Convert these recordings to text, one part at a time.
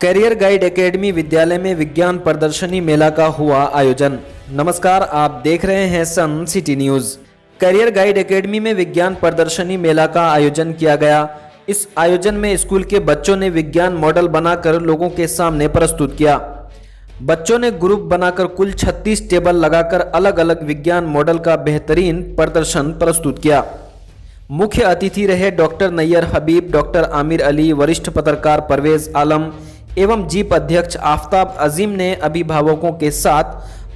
Career guide academy विद्यालय में विज्ञान प्रदर्शनी मेला का हुआ आयोजन। नमस्कार, आप देख रहे हैं Sun City News. Career guide academy में विज्ञान प्रदर्शनी मेला का आयोजन किया गया। इस आयोजन में स्कूल के बच्चों ने विज्ञान मॉडल बनाकर लोगों के सामने प्रस्तुत किया। बच्चों ने ग्रुप बनाकर कुल 36 टेबल लगाकर अलग अलग विज्ञान मॉडल का बेहतरीन प्रदर्शन प्रस्तुत किया। मुख्य अतिथि रहे डॉक्टर नैयर हबीब, डॉक्टर आमिर अली, वरिष्ठ पत्रकार परवेज आलम एवं जीप अध्यक्ष आफताब अजीम ने अभिभावकों के साथ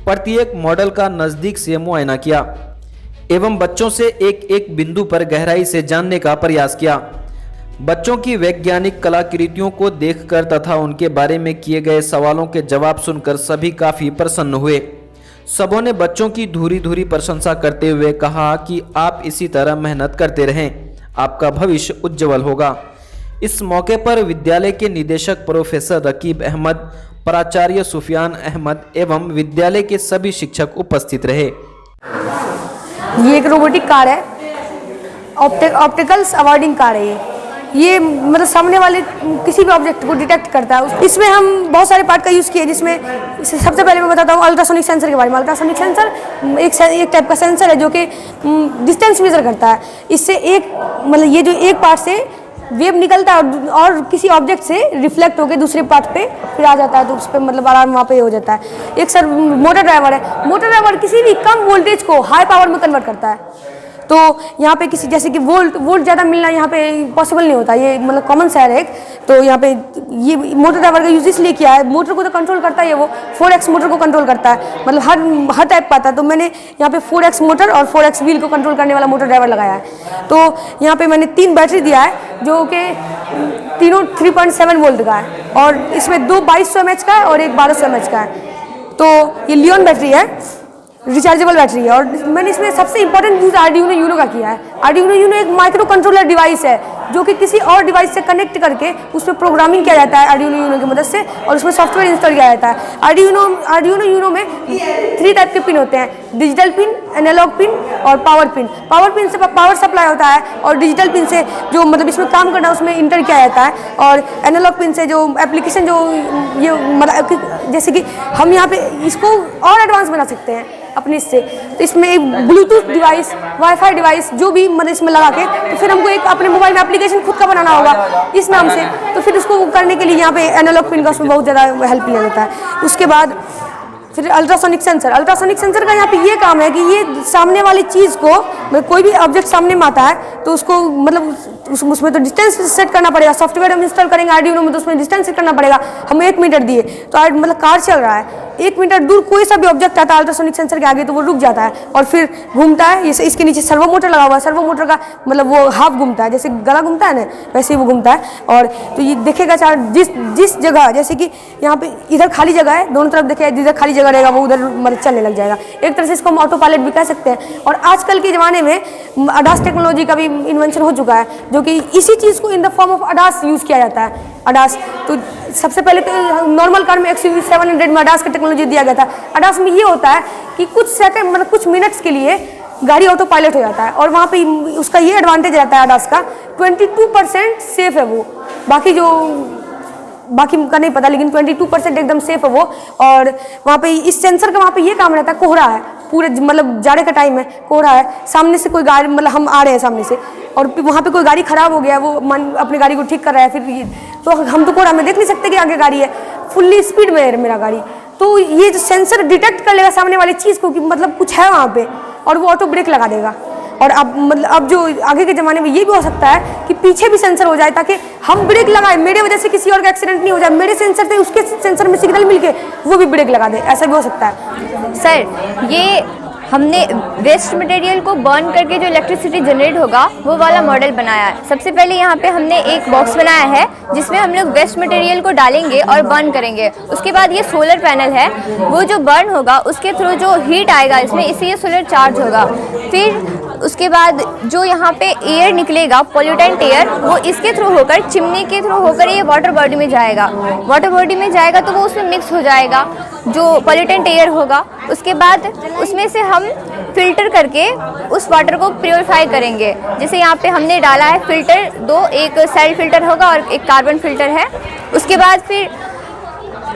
प्रत्येक मॉडल का नज़दीक से मुआयना किया एवं बच्चों से एक एक बिंदु पर गहराई से जानने का प्रयास किया। बच्चों की वैज्ञानिक कलाकृतियों को देखकर तथा उनके बारे में किए गए सवालों के जवाब सुनकर सभी काफ़ी प्रसन्न हुए। सबों ने बच्चों की धूरी धूरी प्रशंसा करते हुए कहा कि आप इसी तरह मेहनत करते रहें, आपका भविष्य उज्जवल होगा। इस मौके पर विद्यालय के निदेशक प्रोफेसर रकीब अहमद, प्राचार्य सुफियान अहमद एवं विद्यालय के सभी शिक्षक उपस्थित रहे। ये एक रोबोटिक कार है, ऑप्टिकल्स अवॉइडिंग कार है। ये मतलब सामने वाले किसी भी ऑब्जेक्ट को डिटेक्ट करता है। इसमें हम बहुत सारे पार्ट का यूज़ किए, जिसमें सबसे पहले मैं बताता हूँ अल्ट्रासोनिक सेंसर के बारे में। अल्ट्रासोनिक सेंसर एक टाइप का सेंसर है जो कि डिस्टेंस मेजर करता है। इससे एक मतलब ये जो एक पार्ट से वेव निकलता है और किसी ऑब्जेक्ट से रिफ्लेक्ट होकर दूसरे पार्ट पे फिर आ जाता है, तो उस पर मतलब आराम वहाँ पे हो जाता है। एक सर मोटर ड्राइवर है। मोटर ड्राइवर किसी भी कम वोल्टेज को हाई पावर में कन्वर्ट करता है। तो यहाँ पे किसी जैसे कि वोल्ट ज़्यादा मिलना यहाँ पे पॉसिबल नहीं होता, ये मतलब कॉमन सा है एक। तो यहाँ पे ये मोटर ड्राइवर का यूज इसलिए किया है, मोटर को तो कंट्रोल करता है, वो 4x मोटर को कंट्रोल करता है, मतलब हर टाइप का आता है। तो मैंने यहाँ पे 4x मोटर और 4x व्हील को कंट्रोल करने वाला मोटर ड्राइवर लगाया है। तो यहाँ पे मैंने 3 बैटरी दिया है जो कि तीनों 3.7 वोल्ट का है, और इसमें 2 2200 mAh का है और एक 1200 mAh का है। तो ये लियोन बैटरी है, रिचार्जेबल बैटरी है। और मैंने इसमें सबसे इंपॉर्टेंट यूज़ आर्डिनो यूनो का किया है। आर्डिनो यूनो एक माइक्रो कंट्रोलर डिवाइस है जो कि किसी और डिवाइस से कनेक्ट करके उसमें प्रोग्रामिंग किया जाता है आर्डिनो यूनो की मदद से, और उसमें सॉफ्टवेयर इंस्टॉल किया जाता है। आर्डिनो यूनो में 3 टाइप के पिन होते हैं, डिजिटल पिन, एनालॉग पिन और पावर पिन। पावर पिन से पावर सप्लाई होता है, और डिजिटल पिन से जो मतलब इसमें काम करना है उसमें इंटर किया जाता है, और एनालॉग पिन से जो एप्लीकेशन जो ये मतलब जैसे कि हम यहाँ पे इसको और एडवांस बना सकते हैं अपने इससे। तो इसमें एक ब्लूटूथ डिवाइस, वाईफाई डिवाइस जो भी मतलब इसमें लगा के, तो फिर हमको एक अपने मोबाइल में एप्लीकेशन खुद का बनाना होगा इस नाम से। तो फिर उसको करने के लिए यहाँ पे एनालॉग पिन का उसमें बहुत ज़्यादा हेल्प लिया जाता है। उसके बाद फिर अल्ट्रासोनिक सेंसर का यहाँ पे ये काम है कि ये सामने वाली चीज़ को मतलब कोई भी ऑब्जेक्ट सामने में आता है तो उसको मतलब उसमें तो डिस्टेंस सेट करना पड़ेगा। सॉफ्टवेयर हम इंस्टॉल करेंगे आर्डिनो में तो उसमें डिस्टेंस सेट करना पड़ेगा। हम 1 मीटर दिए तो मतलब कार चल रहा है, 1 मीटर दूर कोई सा भी ऑब्जेक्ट आता है अल्ट्रासोनिक सेंसर के आगे तो वो रुक जाता है और फिर घूमता है। ये इसके नीचे सर्वो मोटर लगा हुआ है। सर्वो मोटर का मतलब वो हाफ घूमता है, जैसे गला घूमता है ना वैसे ही वो घूमता है। और तो ये देखेगा चार जिस जगह, जैसे कि यहाँ पे इधर खाली जगह है, दोनों तरफ देखेगा, जिधर खाली जगह रहेगा वो उधर मतलब चलने लग जाएगा। एक तरह से इसको हम ऑटो पायलट भी कह सकते हैं। और आजकल के ज़माने में अडास टेक्नोलॉजी का भी इन्वेंशन हो चुका है, जो कि इसी चीज़ को in the form of ADAS use किया जाता है। अडास तो सबसे पहले तो नॉर्मल कार में XUV 700 में अडास का टेक्नोलॉजी दिया गया था। अडास में ये होता है कि कुछ सेकंड मतलब कुछ मिनट्स के लिए गाड़ी ऑटो पायलट हो जाता है, और वहाँ पे उसका ये एडवांटेज रहता है अडास का 22% सेफ है वो। बाकी का नहीं पता, लेकिन 22% एकदम सेफ है वो। और वहाँ पे इस सेंसर का वहाँ पे ये काम रहता है, कोहरा है पूरे मतलब जाड़े का टाइम है, कोहरा है, सामने से कोई गाड़ी मतलब हम आ रहे हैं सामने से और वहाँ पे कोई गाड़ी खराब हो गया, वो अपनी गाड़ी को ठीक कर रहा है, फिर तो हम तो कोहरा में देख नहीं सकते कि आगे गाड़ी है, फुल्ली स्पीड में है मेरा गाड़ी। तो ये जो सेंसर डिटेक्ट कर लेगा सामने वाली चीज़ को कि मतलब कुछ है वहाँ पे, और वो ऑटो ब्रेक लगा देगा। और अब जो आगे के ज़माने में ये भी हो सकता है कि पीछे भी सेंसर हो जाए, ताकि हम ब्रेक लगाए, मेरे वजह से किसी और का एक्सीडेंट नहीं हो जाए, मेरे सेंसर से उसके सेंसर में सिग्नल मिलके वो भी ब्रेक लगा दे, ऐसा भी हो सकता है। सर, ये हमने वेस्ट मटेरियल को बर्न करके जो इलेक्ट्रिसिटी जनरेट होगा वो वाला मॉडल बनाया है। सबसे पहले यहाँ पे हमने एक बॉक्स बनाया है जिसमें हम लोग वेस्ट मटेरियल को डालेंगे और बर्न करेंगे। उसके बाद ये सोलर पैनल है, वो जो बर्न होगा उसके थ्रू जो हीट आएगा इसमें, इससे ये सोलर चार्ज होगा। फिर उसके बाद जो यहाँ पे एयर निकलेगा, पॉल्यूटेंट एयर, वो इसके थ्रू होकर, चिमनी के थ्रू होकर ये वाटर बॉडी में जाएगा। वाटर बॉडी में जाएगा तो वो उसमें मिक्स हो जाएगा जो पॉल्यूटेंट एयर होगा। उसके बाद उसमें से हम फिल्टर करके उस वाटर को प्योरीफाई करेंगे। जैसे यहाँ पे हमने डाला है फिल्टर 2, एक सेल फिल्टर होगा और एक कार्बन फिल्टर है। उसके बाद फिर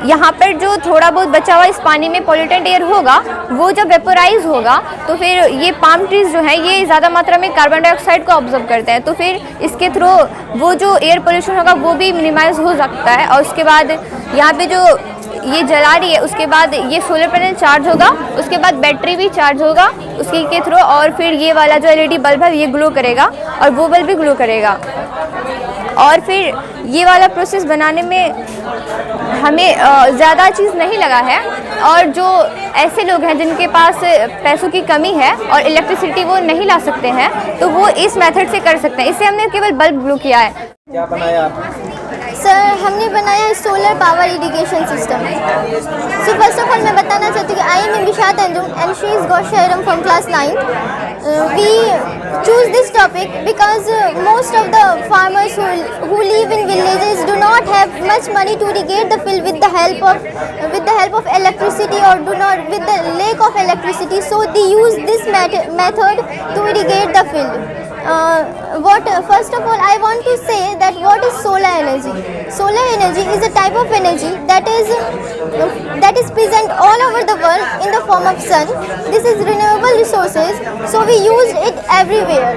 यहाँ पर जो थोड़ा बहुत बचा हुआ इस पानी में पॉल्यूटेंट एयर होगा वो जब वेपोराइज होगा तो फिर ये पाम ट्रीज जो है ये ज़्यादा मात्रा में कार्बन डाइऑक्साइड को ऑब्जर्व करते हैं, तो फिर इसके थ्रू वो जो एयर पोल्यूशन होगा वो भी मिनिमाइज हो सकता है। और उसके बाद यहाँ पे जो ये जला रही है उसके बाद ये सोलर पैनल चार्ज होगा, उसके बाद बैटरी भी चार्ज होगा उसके के थ्रू, और फिर ये वाला जो एलईडी बल्ब है ये ग्लो करेगा और वो बल्ब भी ग्लो करेगा। और फिर ये वाला प्रोसेस बनाने में हमें ज़्यादा चीज़ नहीं लगा है, और जो ऐसे लोग हैं जिनके पास पैसों की कमी है और इलेक्ट्रिसिटी वो नहीं ला सकते हैं तो वो इस मेथड से कर सकते हैं। इससे हमने केवल बल्ब ग्लो किया है। क्या बनाया आप? सर हमने बनाया solar power irrigation system. So first of all मैं बताना चाहती हूँ कि I am Vishat Anjum and she is गौशहरम from class 9। We choose this topic because most of the farmers who live in villages do not have much money to irrigate the field with the help of electricity, or do not with the lack of electricity, so they use this method to irrigate the field. First of all, I want to say that what is solar energy? Solar energy is a type of energy that is present all over the world in the form of sun. This is renewable resources, so we use it everywhere.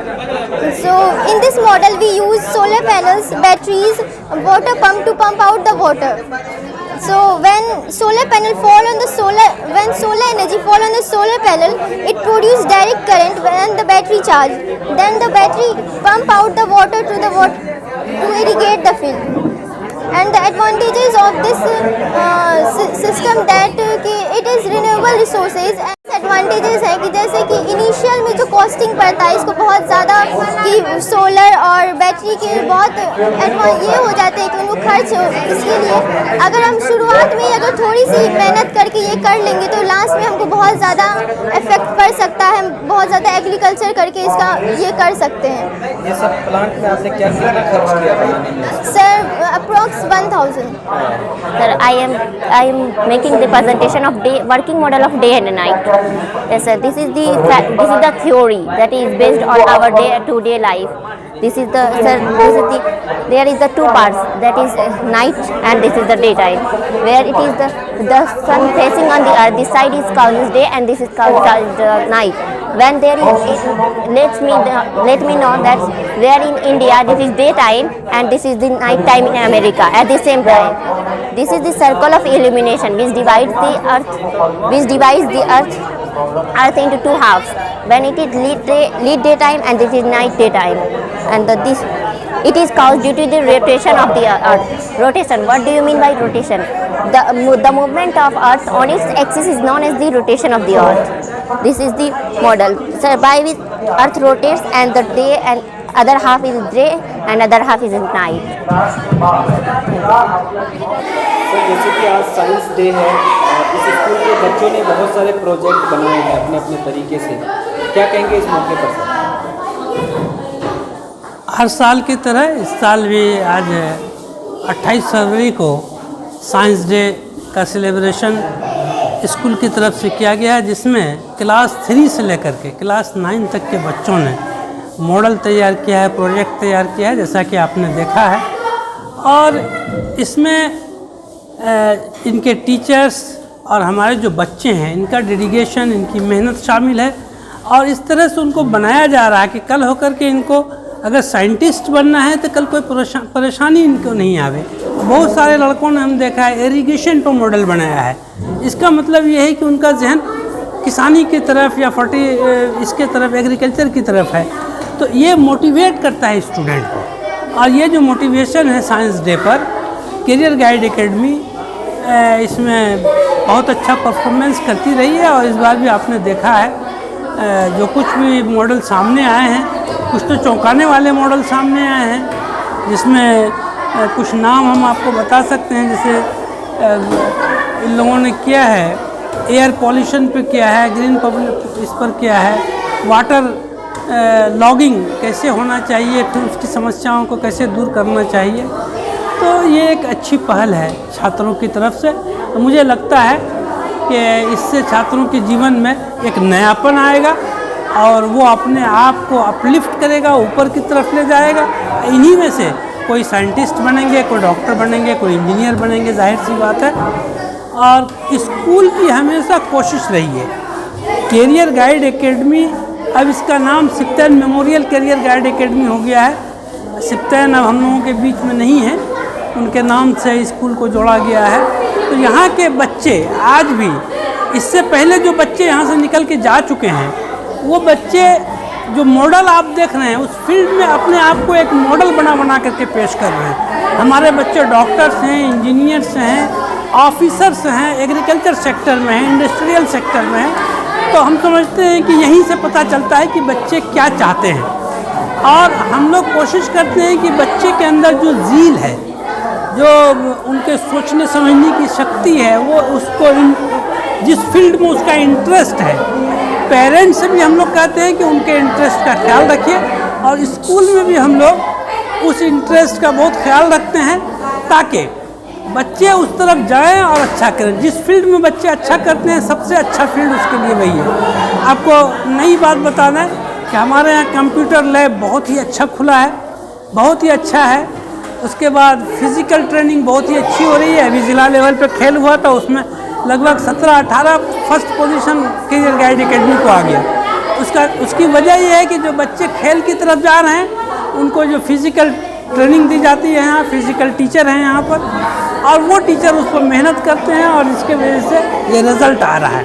So in this model we use solar panels, batteries, water pump to pump out the water. So when solar energy fall on the solar panel, it produces direct current when the battery charge. Then the battery pump out the water to irrigate the field. And the advantages of this system that it is renewable resources. Advantages है कि जैसे कि initial में जो costing पड़ता है इसको बहुत ज़्यादा कि सोलर और बैटरी के बहुत ये हो जाते हैं कि उनको खर्च हो, इसके लिए अगर हम शुरुआत में अगर थोड़ी सी मेहनत करके ये कर लेंगे तो लास्ट में हमको बहुत ज़्यादा इफेक्ट पड़ सकता है। हम बहुत ज़्यादा एग्रीकल्चर करके इसका ये कर सकते हैं। ये सब प्लांट में आपने क्या कितना खर्च किया बनाने में? Sir approx 1000। Sir, I am making the presentation of working model of day and night. Yes, sir. This is the theory that is based on our day-to-day life. There is the two parts, that is night and this is the daytime, where it is the sun facing on the earth. This side is called day and this is called night. When there is let me know that where in India this is daytime and this is the night time in America at the same time. This is the circle of illumination which divides the earth into two halves. When it is lead daytime and this is night daytime, and it is caused due to the rotation of the earth. Rotation. What do you mean by rotation? The movement of earth on its axis is known as the rotation of the earth. This is the model. So by which earth rotates and the day and other half is day and other half is night. Sir जैसे कि आज science day है, इस school के बच्चों ने बहुत सारे प्रोजेक्ट बनाए हैं अपने अपने तरीके से, क्या कहेंगे इस मौके पर सर? हर साल की तरह इस साल भी आज 28 फरवरी को साइंस डे का सेलिब्रेशन स्कूल की तरफ से किया गया है, जिसमें क्लास 3 से लेकर के क्लास 9 तक के बच्चों ने मॉडल तैयार किया है, प्रोजेक्ट तैयार किया है, जैसा कि आपने देखा है। और इसमें इनके टीचर्स और हमारे जो बच्चे हैं इनका डेडिकेशन, इनकी मेहनत शामिल है, और इस तरह से उनको बनाया जा रहा है कि कल होकर के इनको अगर साइंटिस्ट बनना है तो कल कोई परेशानी इनको नहीं आवे। बहुत सारे लड़कों ने हम देखा है इरिगेशन पर मॉडल बनाया है। इसका मतलब ये है कि उनका जहन किसानी की तरफ या इसके तरफ एग्रीकल्चर की तरफ है, तो ये मोटिवेट करता है स्टूडेंट को। और ये जो मोटिवेशन है साइंस डे पर, करियर गाइड एकेडमी इसमें बहुत अच्छा परफॉर्मेंस करती रही है, और इस बार भी आपने देखा है जो कुछ भी मॉडल सामने आए हैं, कुछ तो चौंकाने वाले मॉडल सामने आए हैं, जिसमें कुछ नाम हम आपको बता सकते हैं। जैसे इन लोगों ने किया है एयर पॉल्यूशन पे किया है, ग्रीन पब्लिक इस पर किया है, वाटर लॉगिंग कैसे होना चाहिए, फिर उसकी समस्याओं को कैसे दूर करना चाहिए। तो ये एक अच्छी पहल है छात्रों की तरफ से। तो मुझे लगता है कि इससे छात्रों के जीवन में एक नयापन आएगा और वो अपने आप को अपलिफ्ट करेगा, ऊपर की तरफ ले जाएगा। इन्हीं में से कोई साइंटिस्ट बनेंगे, कोई डॉक्टर बनेंगे, कोई इंजीनियर बनेंगे, जाहिर सी बात है। और स्कूल की हमेशा कोशिश रही है। कैरियर गाइड एकेडमी, अब इसका नाम सिप्तैन मेमोरियल कैरियर गाइड एकेडमी हो गया है। सिप्तैन अब हम लोगों के बीच में नहीं है, उनके नाम से स्कूल को जोड़ा गया है। तो यहाँ के बच्चे आज भी, इससे पहले जो बच्चे यहाँ से निकल के जा चुके हैं, वो बच्चे जो मॉडल आप देख रहे हैं उस फील्ड में अपने आप को एक मॉडल बना करके पेश कर रहे हैं। हमारे बच्चे डॉक्टर्स हैं, इंजीनियर्स हैं, ऑफिसर्स हैं, एग्रीकल्चर सेक्टर में हैं, इंडस्ट्रियल सेक्टर में हैं। तो हम समझते हैं कि यहीं से पता चलता है कि बच्चे क्या चाहते हैं। और हम लोग कोशिश करते हैं कि बच्चे के अंदर जो ज़ील है, जो उनके सोचने समझने की शक्ति है, वो उसको जिस फील्ड में उसका इंटरेस्ट है, पेरेंट्स से भी हम लोग कहते हैं कि उनके इंटरेस्ट का ख्याल रखिए। और स्कूल में भी हम लोग उस इंटरेस्ट का बहुत ख्याल रखते हैं ताकि बच्चे उस तरफ जाएं और अच्छा करें। जिस फील्ड में बच्चे अच्छा करते हैं, सबसे अच्छा फील्ड उसके लिए वही है। आपको नई बात बताना है कि हमारे यहाँ कंप्यूटर लैब बहुत ही अच्छा खुला है, बहुत ही अच्छा है। उसके बाद फिज़िकल ट्रेनिंग बहुत ही अच्छी हो रही है। अभी ज़िला लेवल पे खेल हुआ था, उसमें लगभग 17-18 first position career guide academy को आ गया। उसकी वजह ये है कि जो बच्चे खेल की तरफ जा रहे हैं, उनको जो फिज़िकल ट्रेनिंग दी जाती है, यहाँ फिज़िकल टीचर हैं यहाँ पर, और वो टीचर उस पर मेहनत करते हैं और इसके वजह से ये रिज़ल्ट आ रहा है।